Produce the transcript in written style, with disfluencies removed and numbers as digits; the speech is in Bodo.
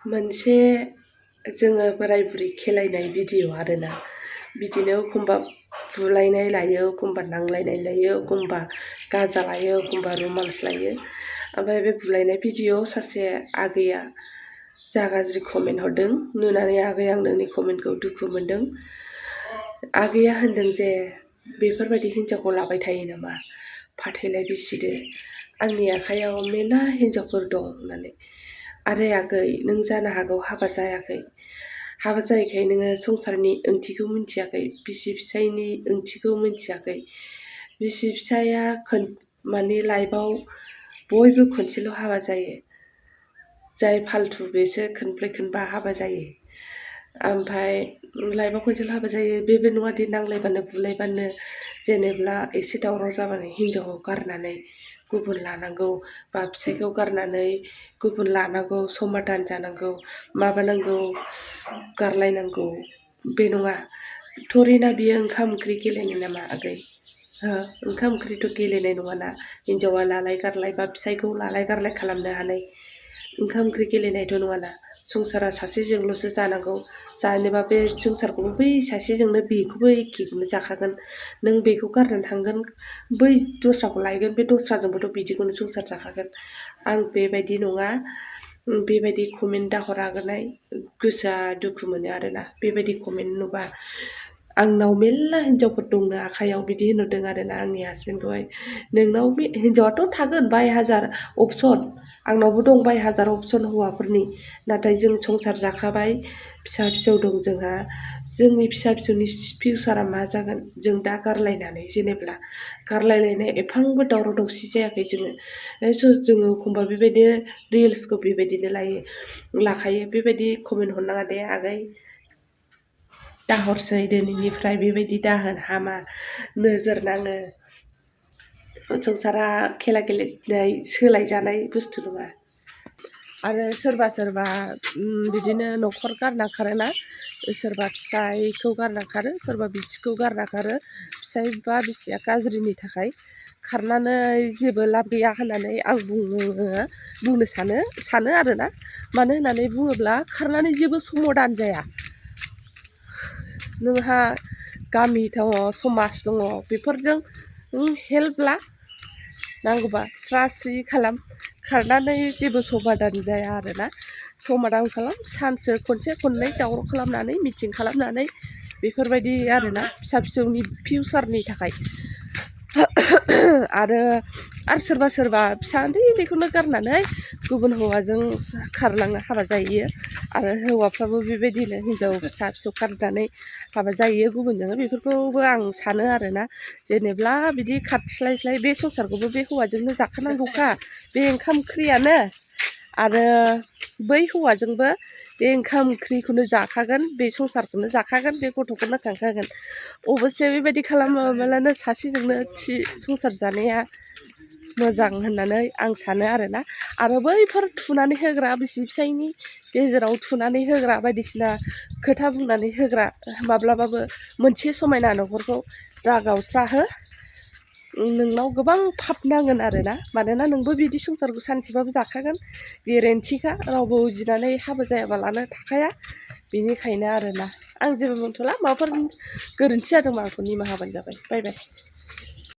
मोनसे जोङो बोराय बुरि खेलायनाय भिडिअ आरोना बिदिनो एखमबा बुलायनाय लायो एखमबा नांलायनाय लायो एखमबा गाजा लायो एखमबा रमान्स लायो ओमफ्राय बे बुलायनाय भिडिअ सासे आगैया जा गाज्रि कमेन्ट हरदों नुनानै आगै आं नोंनि कमेन्टखौ दुखु मोनदों। आगैया होनदों जे बेफोरबायदि हिन्जावखौ लाबाय थायो नामा फाथैलाय बिसिदो आंनि आखाइयाव मेला हिन्जावफोर दं होननानै। आरो आगै नों जानो हागौ हाबा जायाखै, हाबा जायैखाय नोङो संसारनि ओंथिखौ मिन्थियाखै, बिसि फिसायनि ओंथिखौ मिन्थियाखै। बिसि फिसाया माने लाइफआव बयबो खनसेल' हाबा जायो, जाय फाल्थु बेसो खनब्रै खनबा हाबा जायो। ओमफ्राय लाइफआव खनसेल' हाबा जायो बे नङादि नांलायबानो बुलायबानो जेनेब्ला एसे दावराव जाबानो हिन्जावखौ गारनानै गुबुन लानांगौ बा फिसायखौ गारनानै गुबुन लानांगौ, समादान जानांगौ, माबानांगौ, गारलायनांगौ बे नङा। थरिना बियो ओंखाम ओंख्रि गेलेनाय नामा आगै? हो, ओंखाम ओंख्रिथ' गेलेनाय नङाना। हिन्जावा लालाय गारलाय बा फिसायखौ लालाय गारलाय खालामनो हानाय ओंखाम ओंख्रि गेलेनायथ' नङाना। संसारा सासेजोंल'सो जानांगौ, जानोबा बे संसारखौबो बै सासेजोंनो बेखौबो एखेखौनो जाखागोन। नों बेखौ गारनानै थांगोन बै दस्राखौ लायगोन, बे दस्राजोंबोथ' बिदिखौनो संसार जाखागोन। आं बेबायदि नङा, बेबायदि कमेन्ट दाहर आगोरनाय गोसोआ दुखु मोनो आरोना बेबायदि कमेन्ट नुबा। आंनाव मेरला हिन्जावफोर दंनो आखाइयाव बिदि होनहरदों आरोना आंनि हासबेन्डखौहाय। नोंनाव बे हिन्जावाथ' थागोन बाय हाजार अपसन, आंनावबो दं बाय हाजार अपसन हौवाफोरनि, नाथाय जों संसार जाखाबाय, फिसा फिसौ दं जोंहा। जोंनि फिसा फिसौनि फिउसारा मा जागोन जों दा गारलायनानै, जेनेब्ला गारलायलायनाय एफांबो दावराव दावसि जायाखै जोङो। जोङो एखमबा बेबायदिनो रिल्सखौ बेबायदिनो लाखायो। बेबायदि कमेन्ट हरनाङा दे आगै, दाहरसै दिनैनिफ्राय बेबायदि दाहोन हामा नोजोर नाङो। संसारा खेला गेलेनाय सोलायजानाय बुस्थु नङा। आरो सोरबा सोरबा बिदिनो न'खर गारना खारोना, सोरबा फिसायखौ गारना खारो, सोरबा बिसिखौ गारना खारो। फिसाय बा बिसिया गाज्रिनि थाखाय खारनानै जेबो लाब गैया होननानै आं बुंनो सानो आरोना। मानो होननानै बुङोब्ला खारनानै जेबो समादान जाया। नोंहा गामि दङ, समाज दङ, बेफोरजों हेल्प ला, नांगौबा स्रा स्रि खालाम। खारनानै जेबो समादान जाया आरोना। समादान खालाम, सानसे खनसे खननै दावराव खालामनानै मिटिं खालामनानै बेफोरबायदि आरोना फिसा फिसौनि फिउसारनि थाखाय। आरो सोरबा सोरबा फिसा उन्दै उन्दैखौनो गारनानै गुबुन हौवाजों खारलाङो, हाबा जाहैयो। आरो हौवाफ्राबो बेबायदिनो हिन्जाव फिसा फिसौ गारनानै हाबा जाहैयो गुबुनजों। बेफोरखौबो आं सानो आरोना, जेनेब्ला बिदि खारस्लायस्लाय बे संसारखौबो बे हौवाजोंनो जाखानांगौखा, बे ओंखाम ओंख्रियानो। आरो बै हौवाजोंबो बे ओंखाम ओंख्रिखौनो जाखागोन, बे संसारखौनो जाखागोन, बे गथ'खौनो खांखागोन। अबयस्से बेबायदि खालामाबालानो सासेजोंनो थि संसार जानाया मोजां होननानै आं सानो आरोना। आरो बैफोर थुनानै होग्रा, बिसि फिसायनि गेजेराव थुनानै होग्रा, बायदिसिना खोथा बुंनानै होग्रा, माब्लाबाबो मोनसे समायना न'खरखौ दा गावस्राहो। नोंनाव गोबां फाब नांगोन आरोना, मानोना नोंबो बिदि संसारखौ सानसेबाबो जाखागोन, गेरेन्थिखा। रावबो उजिनानै हाबा जायाबालानो थाखाया। बेनिखायनो आरोना आं जेबो बुंथ'ला, माबाफोर गोरोन्थि जादोंबा आंखौ निमाहा होबानो जाबाय। बाय बाय।